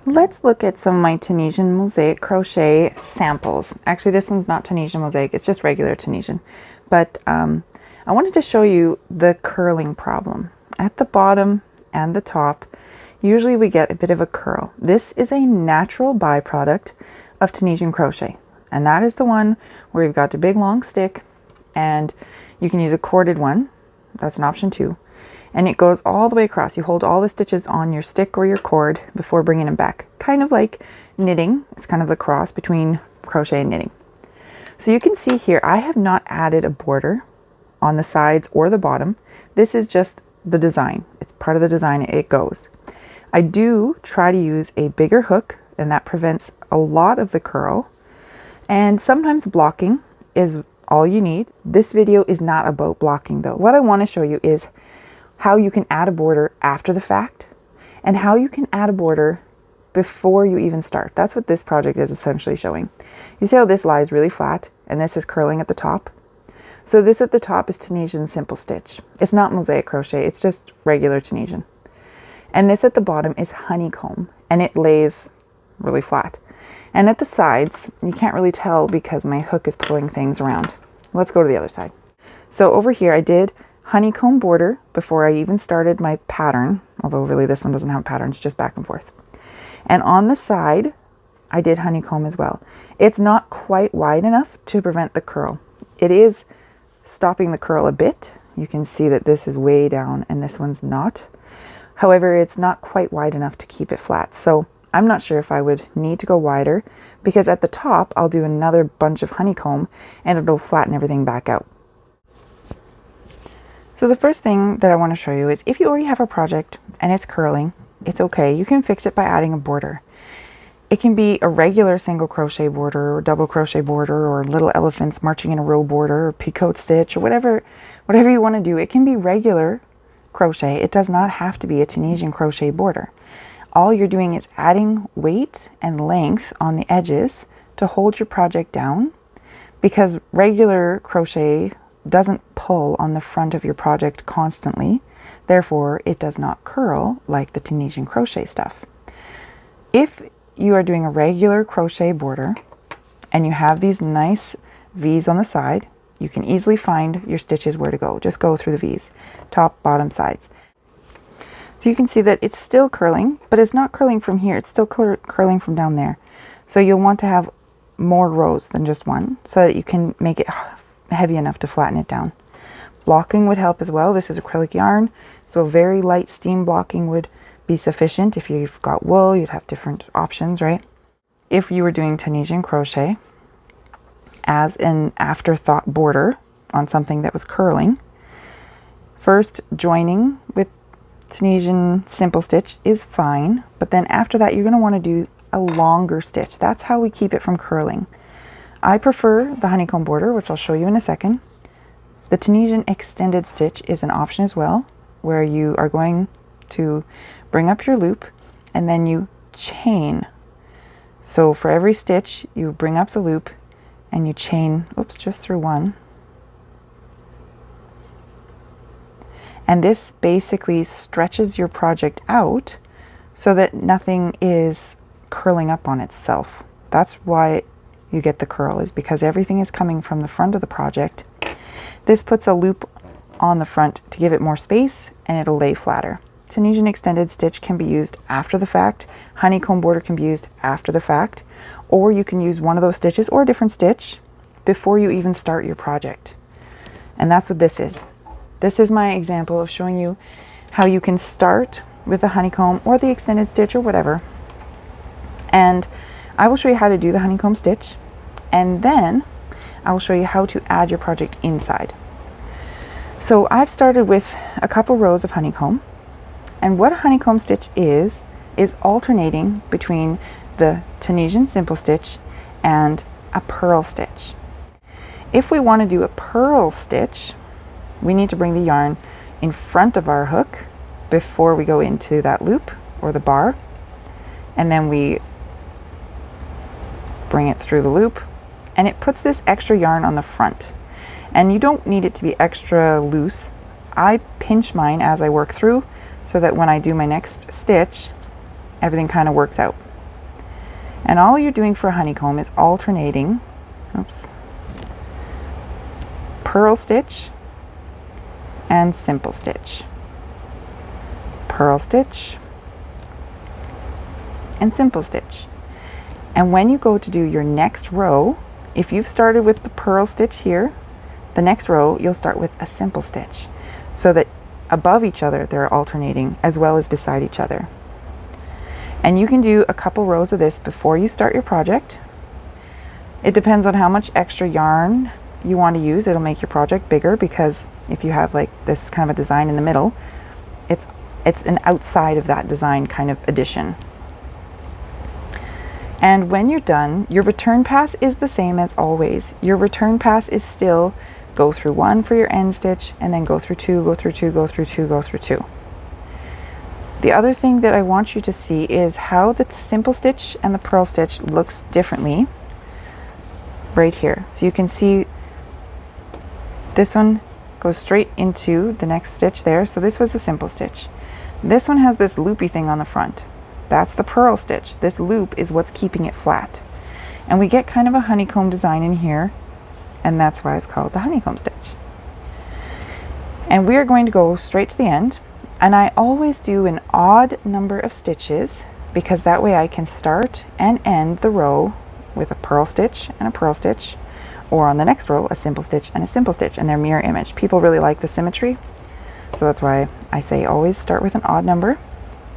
Let's look at some of my Tunisian Mosaic Crochet samples. Actually, this one's not Tunisian Mosaic, it's just regular Tunisian. But I wanted to show you the curling problem. At the bottom and the top, usually we get a bit of a curl. This is a natural byproduct of Tunisian crochet. And that is the one where you've got the big long stick, and you can use a corded one. That's an option too. And it goes all the way across. You hold all the stitches on your stick or your cord before bringing them back. Kind of like knitting. It's kind of the cross between crochet and knitting. So you can see here, I have not added a border on the sides or the bottom. This is just the design. It's part of the design. It goes. I do try to use a bigger hook, and that prevents a lot of the curl. And sometimes blocking is all you need. This video is not about blocking though. What I want to show you is how you can add a border after the fact and how you can add a border before you even start. That's what this project is essentially showing. You see how this lies really flat and this is curling at the top? So this at the top is Tunisian Simple Stitch. It's not Mosaic Crochet, it's just regular Tunisian. And this at the bottom is Honeycomb, and it lays really flat. And at the sides, you can't really tell because my hook is pulling things around. Let's go to the other side. So over here I did Honeycomb Border before I even started my pattern, although really this one doesn't have a pattern, it's just back and forth. And on the side, I did Honeycomb as well. It's not quite wide enough to prevent the curl. It is stopping the curl a bit. You can see that this is way down and this one's not. However, it's not quite wide enough to keep it flat. So I'm not sure if I would need to go wider, because at the top I'll do another bunch of honeycomb and it'll flatten everything back out. So the first thing that I want to show you is if you already have a project and it's curling, it's okay. You can fix it by adding a border. It can be a regular single crochet border or double crochet border or little elephants marching in a row border or picot stitch or whatever you want to do. It can be regular crochet. It does not have to be a Tunisian crochet border. All you're doing is adding weight and length on the edges to hold your project down, because regular crochet doesn't pull on the front of your project constantly. Therefore, it does not curl like the Tunisian crochet stuff. If you are doing a regular crochet border and you have these nice V's on the side, you can easily find your stitches where to go. Just go through the V's, top, bottom, sides. So you can see that it's still curling, but it's not curling from here. It's still curling from down there. So you'll want to have more rows than just one so that you can make it heavy enough to flatten it down. Blocking would help as well. This is acrylic yarn, so very light steam blocking would be sufficient. If you've got wool, you'd have different options, right? If you were doing Tunisian crochet as an afterthought border on something that was curling, first joining with Tunisian Simple Stitch is fine, but then after that you're going to want to do a longer stitch. That's how we keep it from curling. I prefer the honeycomb border, which I'll show you in a second. The Tunisian Extended Stitch is an option as well, where you are going to bring up your loop and then you chain. So for every stitch you bring up the loop and you chain, oops, just through one. And this basically stretches your project out so that nothing is curling up on itself. That's why you get the curl, is because everything is coming from the front of the project. This puts a loop on the front to give it more space and it'll lay flatter. Tunisian Extended Stitch can be used after the fact. Honeycomb border can be used after the fact. Or you can use one of those stitches or a different stitch before you even start your project. And that's what this is. This is my example of showing you how you can start with the honeycomb or the extended stitch or whatever. And I will show you how to do the honeycomb stitch, and then I will show you how to add your project inside. So I've started with a couple rows of honeycomb, and what a honeycomb stitch is alternating between the Tunisian Simple Stitch and a purl stitch. If we want to do a purl stitch, we need to bring the yarn in front of our hook before we go into that loop or the bar, and then we bring it through the loop, and it puts this extra yarn on the front. And you don't need it to be extra loose. I pinch mine as I work through so that when I do my next stitch, everything kind of works out. And all you're doing for a honeycomb is alternating, purl stitch and simple stitch, purl stitch and simple stitch. And when you go to do your next row, if you've started with the purl stitch here, the next row you'll start with a simple stitch, so that above each other they're alternating as well as beside each other. And you can do a couple rows of this before you start your project. It depends on how much extra yarn you want to use. It'll make your project bigger, because if you have like this kind of a design in the middle, it's an outside of that design kind of addition. And when you're done, your return pass is the same as always. Your return pass is still go through 1 for your end stitch, and then go through 2, go through 2, go through 2, go through 2. The other thing that I want you to see is how the simple stitch and the purl stitch looks differently right here. So you can see this one goes straight into the next stitch there. So this was a simple stitch. This one has this loopy thing on the front. That's the purl stitch. This loop is what's keeping it flat. And we get kind of a honeycomb design in here, and that's why it's called the honeycomb stitch. And we are going to go straight to the end, and I always do an odd number of stitches, because that way I can start and end the row with a purl stitch and a purl stitch, or on the next row a simple stitch and a simple stitch, and they're mirror image. People really like the symmetry, so that's why I say always start with an odd number.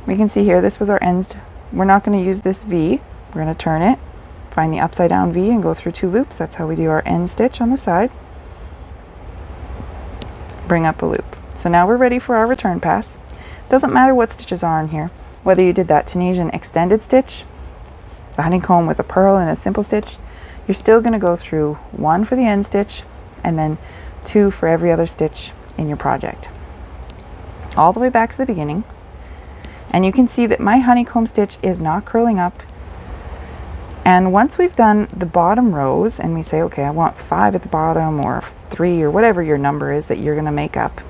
We can see here, this was our end. We're not going to use this V. We're going to turn it, find the upside down V, and go through 2 loops. That's how we do our end stitch on the side. Bring up a loop. So now we're ready for our return pass. Doesn't matter what stitches are on here, whether you did that Tunisian extended stitch, the honeycomb with a purl and a simple stitch, you're still going to go through 1 for the end stitch, and then 2 for every other stitch in your project, all the way back to the beginning. And you can see that my honeycomb stitch is not curling up. And once we've done the bottom rows, and we say, okay, I want 5 at the bottom, or 3, or whatever your number is that you're going to make up,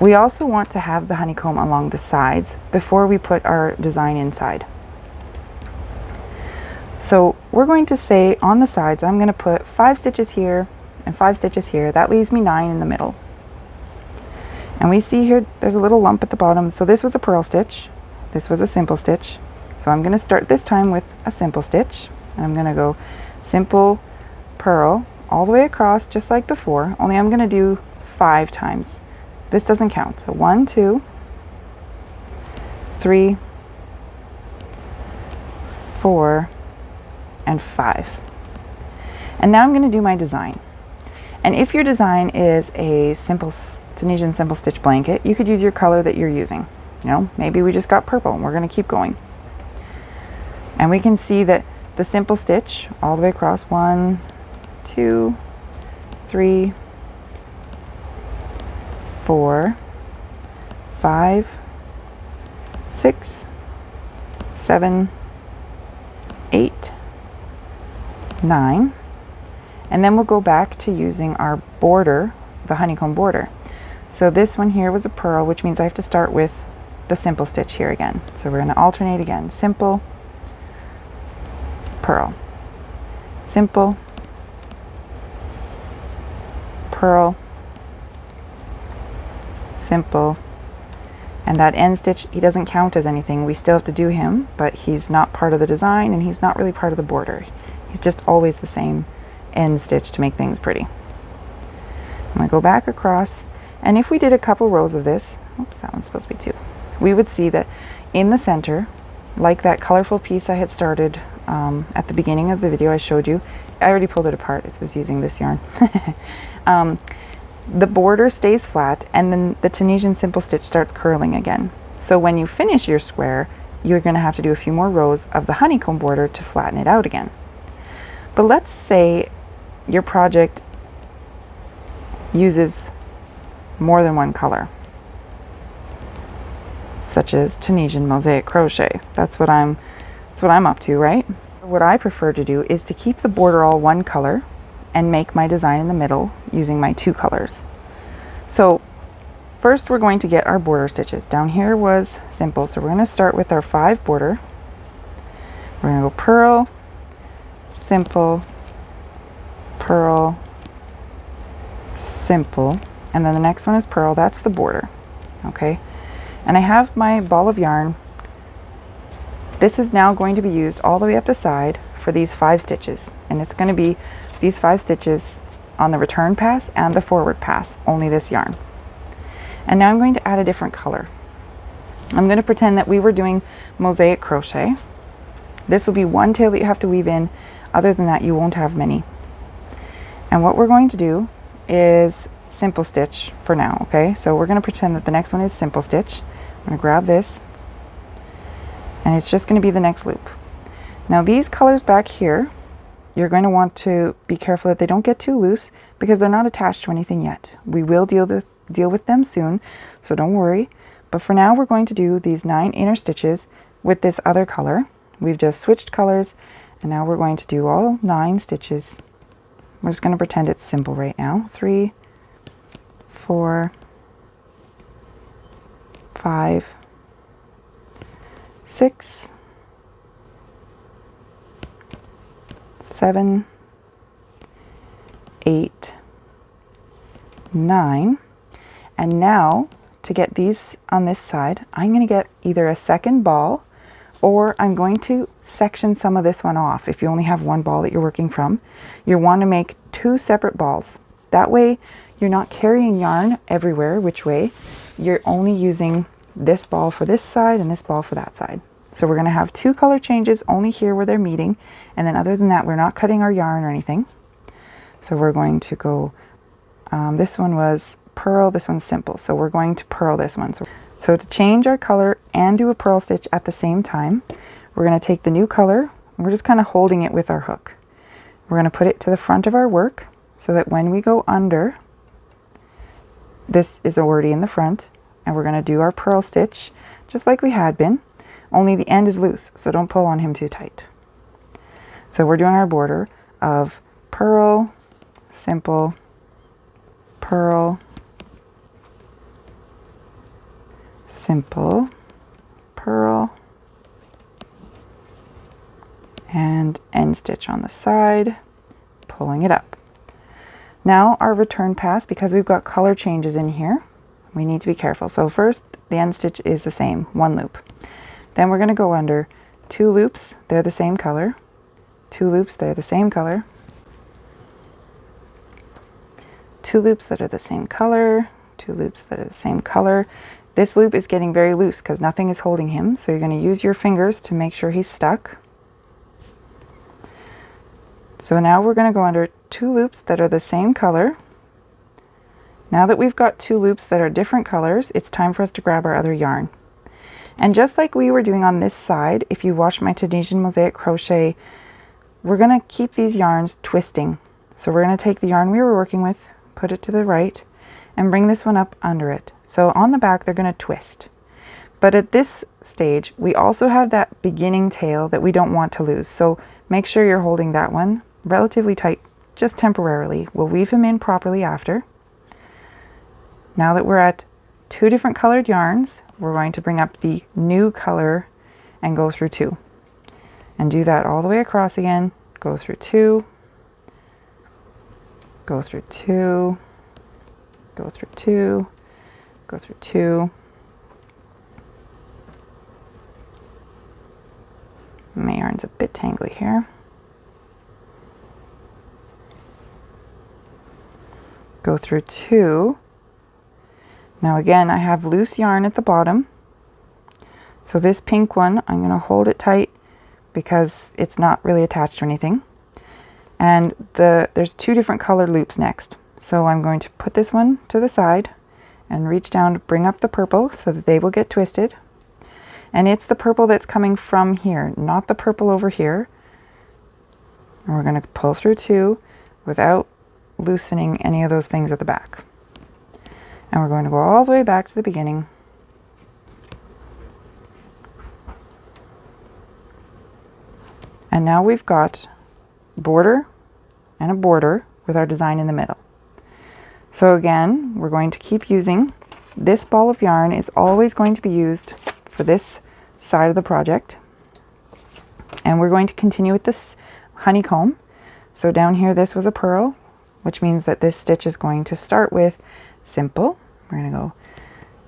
we also want to have the honeycomb along the sides before we put our design inside. So we're going to say on the sides, I'm going to put 5 stitches here and 5 stitches here. That leaves me 9 in the middle. And we see here there's a little lump at the bottom. So this was a purl stitch, this was a simple stitch. So I'm going to start this time with a simple stitch, and I'm going to go simple, purl all the way across just like before, only I'm going to do 5 times. This doesn't count. So 1, 2, 3, 4, and 5. And now I'm going to do my design. And if your design is a simple Tunisian Simple Stitch blanket, you could use your color that you're using. You know, maybe we just got purple and we're going to keep going. And we can see that the simple stitch all the way across, 1, 2, 3, 4, 5, 6, 7, 8, 9. And then we'll go back to using our border, the honeycomb border. So this one here was a purl, which means I have to start with the simple stitch here again. So we're going to alternate again. Simple, purl, simple, purl, simple, and that end stitch, he doesn't count as anything. We still have to do him, but he's not part of the design, and he's not really part of the border. He's just always the same end stitch to make things pretty. I'm going to go back across, and if we did a couple rows of this, oops, that one's supposed to be 2, we would see that in the center, like that colorful piece I had started at the beginning of the video I showed you, I already pulled it apart, it was using this yarn. The border stays flat, and then the Tunisian Simple Stitch starts curling again. So when you finish your square, you're going to have to do a few more rows of the honeycomb border to flatten it out again. But let's say your project uses more than one color, such as Tunisian Mosaic Crochet. That's what I'm up to, right? What I prefer to do is to keep the border all one color and make my design in the middle using my 2 colors. So first we're going to get our border stitches. Down here was simple, so we're going to start with our 5 border. We're going to go purl, simple, purl, simple, and then the next one is purl. That's the border. Okay, and I have my ball of yarn. This is now going to be used all the way up the side for these 5 stitches, and it's going to be these 5 stitches on the return pass and the forward pass, only this yarn. And now I'm going to add a different color. I'm going to pretend that we were doing mosaic crochet. This will be one tail that you have to weave in. Other than that, you won't have many. And what we're going to do is simple stitch for now, okay? So we're going to pretend that the next one is simple stitch. I'm going to grab this, and it's just going to be the next loop. Now these colors back here, you're going to want to be careful that they don't get too loose because they're not attached to anything yet. We will deal with them soon, so don't worry. But for now, we're going to do these 9 inner stitches with this other color. We've just switched colors, and now we're going to do all 9 stitches. We're just going to pretend it's simple right now. 3, 4, 5, 6, 7, 8, 9, and now to get these on this side, I'm going to get either a second ball, or I'm going to section some of this one off. If you only have one ball that you're working from, you want to make 2 separate balls. That way you're not carrying yarn everywhere which way. You're only using this ball for this side and this ball for that side. So we're going to have 2 color changes only here where they're meeting, and then other than that, we're not cutting our yarn or anything. So we're going to go, this one was purl, this one's simple, so we're going to purl this one. So to change our color and do a purl stitch at the same time, we're going to take the new color, and we're just kind of holding it with our hook. We're going to put it to the front of our work so that when we go under, this is already in the front, and we're going to do our purl stitch just like we had been, only the end is loose, so don't pull on him too tight. So we're doing our border of purl, simple, purl, simple, purl, and end stitch on the side, pulling it up. Now our return pass, because we've got color changes in here, we need to be careful. So first, the end stitch is the same, 1 loop. Then we're going to go under 2 loops, they're the same color, 2 loops, they're the same color, 2 loops that are the same color, 2 loops that are the same color. This loop is getting very loose because nothing is holding him, so you're going to use your fingers to make sure he's stuck. So now we're going to go under 2 loops that are the same color. Now that we've got 2 loops that are different colors, it's time for us to grab our other yarn. And just like we were doing on this side, if you watch my Tunisian Mosaic Crochet, we're going to keep these yarns twisting. So we're going to take the yarn we were working with, put it to the right, and bring this one up under it. So on the back, they're going to twist. But at this stage, we also have that beginning tail that we don't want to lose. So make sure you're holding that one relatively tight, just temporarily. We'll weave him in properly after. Now that we're at 2 different colored yarns, we're going to bring up the new color and go through 2. And do that all the way across again. Go through 2, go through 2, go through 2, go through 2. My yarn's a bit tangly here. Go through 2. Now again, I have loose yarn at the bottom. So this pink one, I'm going to hold it tight because it's not really attached to anything. And there's 2 different colored loops next. So I'm going to put this one to the side and reach down to bring up the purple so that they will get twisted. And it's the purple that's coming from here, not the purple over here. And we're going to pull through 2 without loosening any of those things at the back. And we're going to go all the way back to the beginning. And now we've got border and a border with our design in the middle. So again, we're going to keep using this ball of yarn is always going to be used for this side of the project. And we're going to continue with this honeycomb. So down here, this was a purl, which means that this stitch is going to start with simple. We're going to go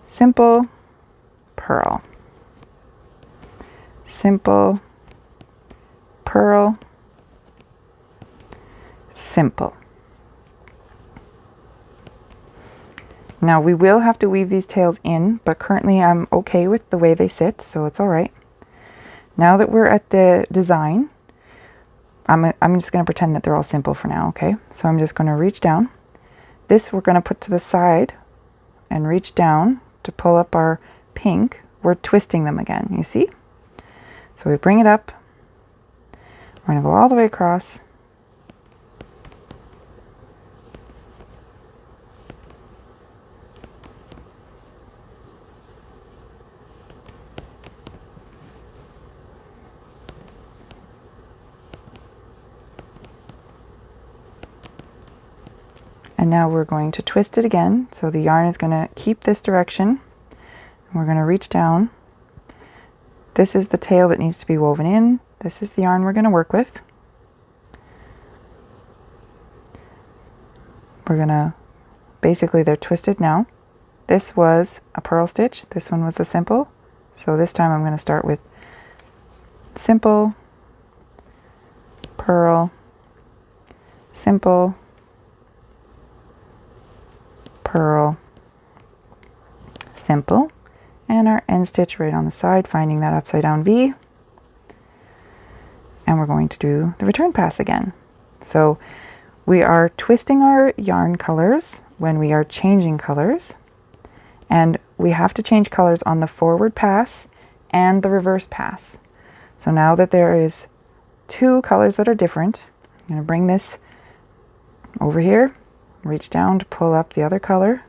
simple, purl, simple, purl, simple. Now we will have to weave these tails in, but currently I'm okay with the way they sit, so it's all right. Now that we're at the design, I'm just going to pretend that they're all simple for now, okay? So I'm just going to reach down. This we're going to put to the side and reach down to pull up our pink. We're twisting them again, you see? So we bring it up. We're going to go all the way across. And now we're going to twist it again. So the yarn is going to keep this direction. We're going to reach down. This is the tail that needs to be woven in. This is the yarn we're going to work with. We're going to, basically they're twisted now. This was a purl stitch. This one was a simple. So this time I'm going to start with simple, purl, simple, purl, simple, and our end stitch right on the side, finding that upside down V. And we're going to do the return pass again. So we are twisting our yarn colors when we are changing colors, and we have to change colors on the forward pass and the reverse pass. So now that there is two colors that are different, I'm going to bring this over here, reach down to pull up the other color.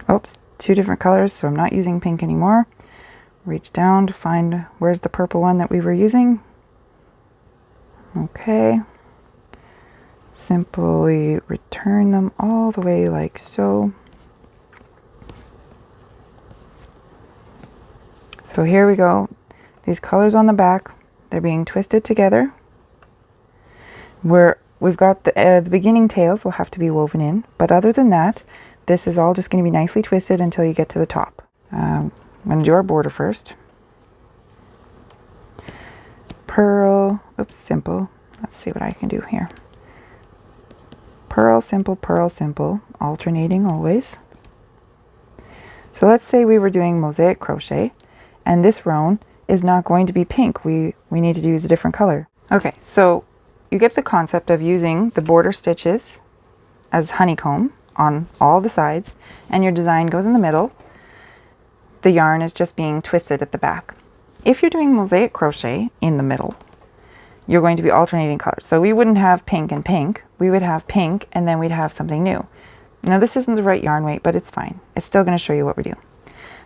Oops, two different colors, so I'm not using pink anymore. Reach down to find where's the purple one that we were using. Okay, simply return them all the way like so. So here we go. These colors on the back, they're being twisted together. We've got the beginning tails will have to be woven in, but other than that, this is all just going to be nicely twisted until you get to the top. I'm going to do our border first. Purl, oops, simple. Let's see what I can do here. Purl, simple, alternating always. So let's say we were doing mosaic crochet, and this round is not going to be pink. We need to use a different color. Okay, so you get the concept of using the border stitches as honeycomb on all the sides, and your design goes in the middle. The yarn is just being twisted at the back. If you're doing mosaic crochet in the middle, you're going to be alternating colors. So we wouldn't have pink and pink. We would have pink, and then we'd have something new. Now this isn't the right yarn weight, but it's fine. It's still going to show you what we do.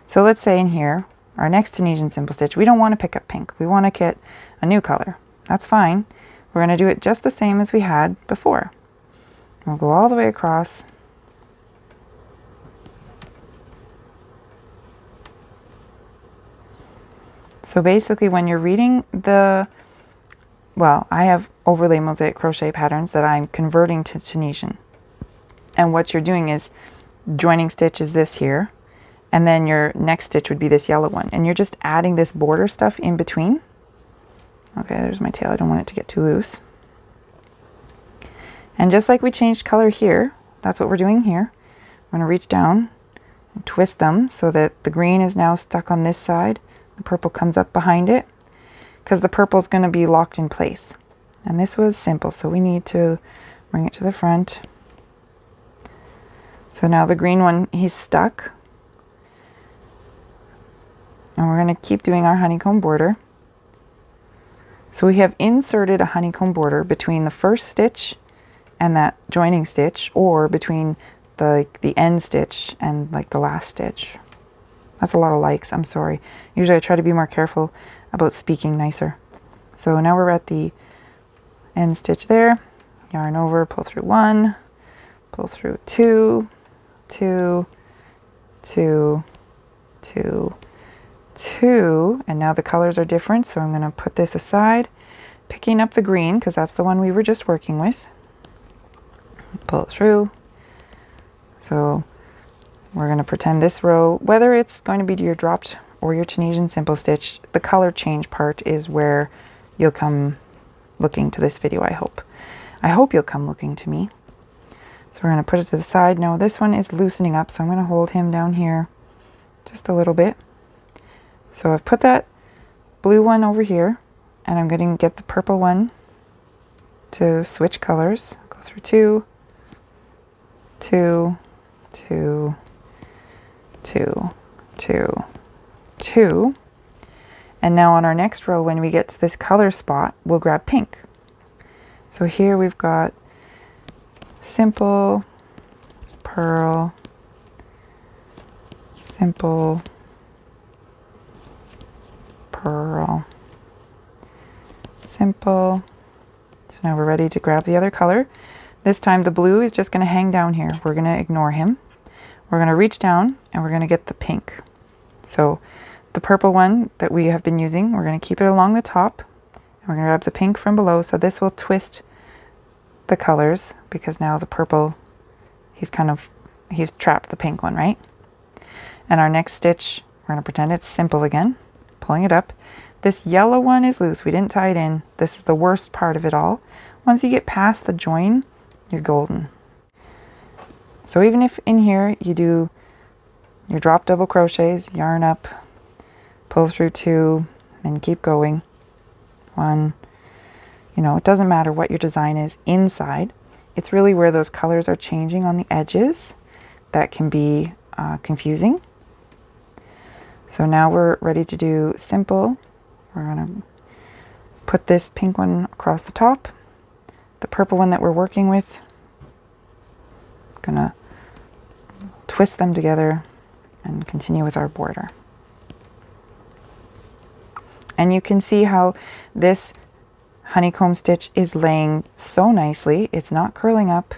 So let's say in here, our next Tunisian Simple Stitch, we don't want to pick up pink. We want to get a new color. That's fine. We're going to do it just the same as we had before. We'll go all the way across. So basically when you're reading the, well, I have overlay mosaic crochet patterns that I'm converting to Tunisian. And what you're doing is joining stitch is this here, and then your next stitch would be this yellow one. And you're just adding this border stuff in between. Okay, there's my tail. I don't want it to get too loose. And just like we changed color here, that's what we're doing here. I'm going to reach down and twist them so that the green is now stuck on this side. The purple comes up behind it because the purple is going to be locked in place. And this was simple, so we need to bring it to the front. So now the green one, he's stuck. And we're going to keep doing our honeycomb border. So we have inserted a honeycomb border between the first stitch and that joining stitch, or between the end stitch and like the last stitch. That's a lot of likes, I'm sorry. Usually I try to be more careful about speaking nicer. So now we're at the end stitch there. Yarn over, pull through 1, pull through 2, 2, 2, 2, 2, and now the colors are different, so I'm going to put this aside, picking up the green because that's the one we were just working with. Pull it through. So we're going to pretend this row, whether it's going to be your dropped or your Tunisian Simple Stitch, the color change part is where you'll come looking to this video, I hope. I hope you'll come looking to me. So we're going to put it to the side. No, this one is loosening up, so I'm going to hold him down here just a little bit. So I've put that blue one over here, and I'm going to get the purple one to switch colors. Go through 2, 2, 2, 2, 2, 2. And now on our next row, when we get to this color spot, we'll grab pink. So here we've got simple, purl, simple, purl, simple. So now we're ready to grab the other color. This time the blue is just going to hang down here. We're going to ignore him. We're going to reach down and we're going to get the pink. So the purple one that we have been using, we're going to keep it along the top. And we're going to grab the pink from below. So this will twist the colors because now the purple, he's trapped the pink one, right? And our next stitch, we're going to pretend it's simple again, pulling it up. This yellow one is loose. We didn't tie it in. This is the worst part of it all. Once you get past the join, you're golden. So even if in here you do your drop double crochets, yarn up, pull through 2, then keep going. 1. You know, it doesn't matter what your design is inside. It's really where those colors are changing on the edges that can be confusing. So now we're ready to do simple. We're going to put this pink one across the top. The purple one that we're working with, gonna twist them together and continue with our border. And you can see how this honeycomb stitch is laying so nicely. It's not curling up.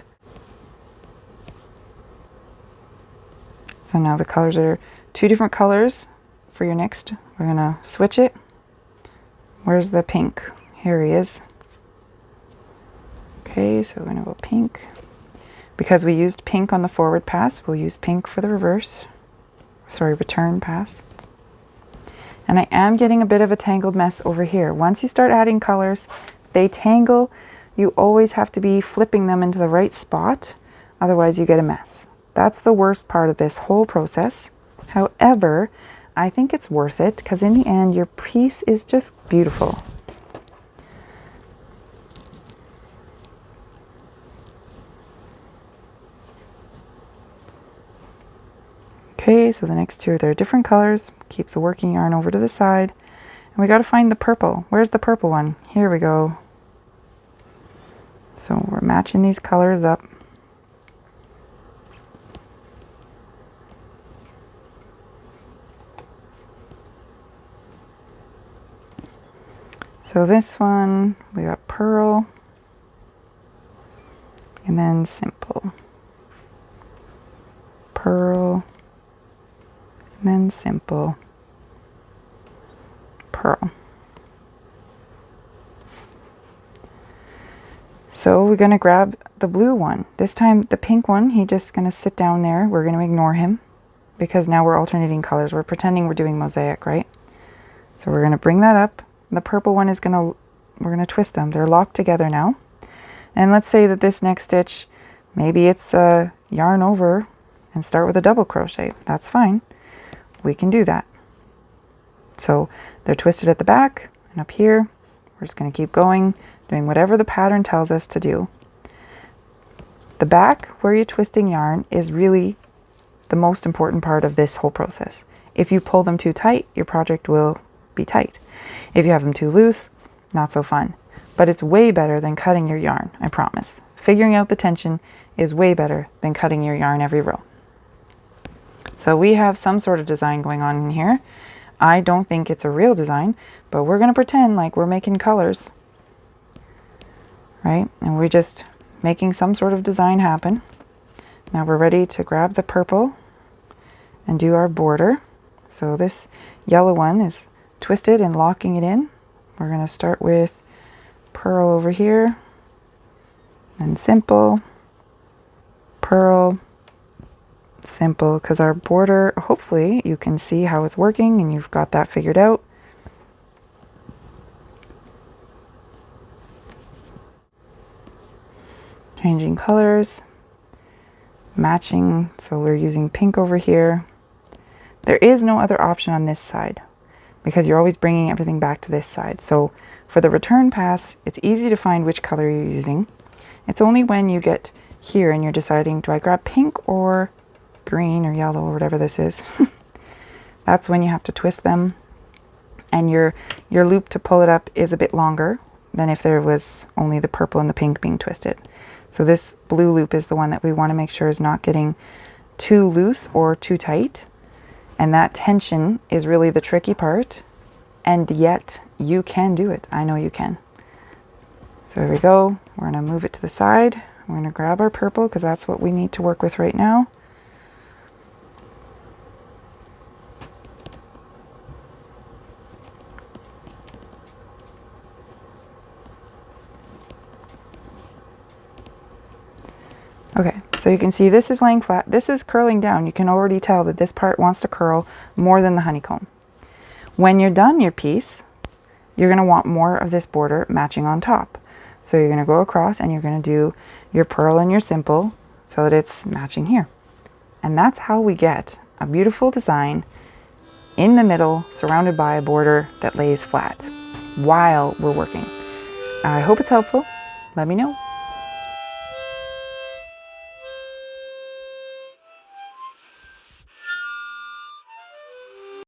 So now the colors are 2 different colors for your next. We're gonna switch it. Where's the pink? Here he is. Okay, so we're gonna go pink. Because we used pink on the forward pass, we'll use pink for the reverse. Sorry, return pass. And I am getting a bit of a tangled mess over here. Once you start adding colors, they tangle. You always have to be flipping them into the right spot, otherwise you get a mess. That's the worst part of this whole process. However, I think it's worth it because in the end, your piece is just beautiful. Okay, so the next 2, they're different colors. Keep the working yarn over to the side. And we got to find the purple. Where's the purple one? Here we go. So we're matching these colors up. So this one, we got purl. And then simple. Purl. And then simple, purl. So we're going to grab the blue one. This time the pink one, he's just going to sit down there. We're going to ignore him because now we're alternating colors. We're pretending we're doing mosaic, right? So we're going to bring that up. The purple one is we're going to twist them. They're locked together now. And let's say that this next stitch, maybe it's yarn over and start with a double crochet. That's fine. We can do that. So they're twisted at the back and up here. We're just going to keep going, doing whatever the pattern tells us to do. The back where you're twisting yarn is really the most important part of this whole process. If you pull them too tight, your project will be tight. If you have them too loose, not so fun. But it's way better than cutting your yarn, I promise. figuring out the tension is way better than cutting your yarn every row. So we have some sort of design going on in here. I don't think it's a real design, but we're going to pretend like we're making colors, right? And we're just making some sort of design happen. Now we're ready to grab the purple and do our border. So this yellow one is twisted and locking it in. We're going to start with purl over here, and simple, purl, simple, because our border, hopefully you can see how it's working and you've got that figured out. Changing colors, matching, so we're using pink over here. There is no other option on this side because you're always bringing everything back to this side. So for the return pass, it's easy to find which color you're using. It's only when you get here and you're deciding, do I grab pink or green or yellow or whatever this is? That's when you have to twist them, and your loop to pull it up is a bit longer than if there was only the purple and the pink being twisted. So this blue loop is the one that we want to make sure is not getting too loose or too tight, and that tension is really the tricky part, and yet you can do it. I know you can. So here we go. We're going to move it to the side. We're going to grab our purple because that's what we need to work with right now. Okay, so you can see this is laying flat, this is curling down. You can already tell that this part wants to curl more than the honeycomb. When you're done your piece, you're going to want more of this border matching on top. So you're going to go across and you're going to do your purl and your simple so that it's matching here. And that's how we get a beautiful design in the middle, surrounded by a border that lays flat while we're working. I hope it's helpful. Let me know.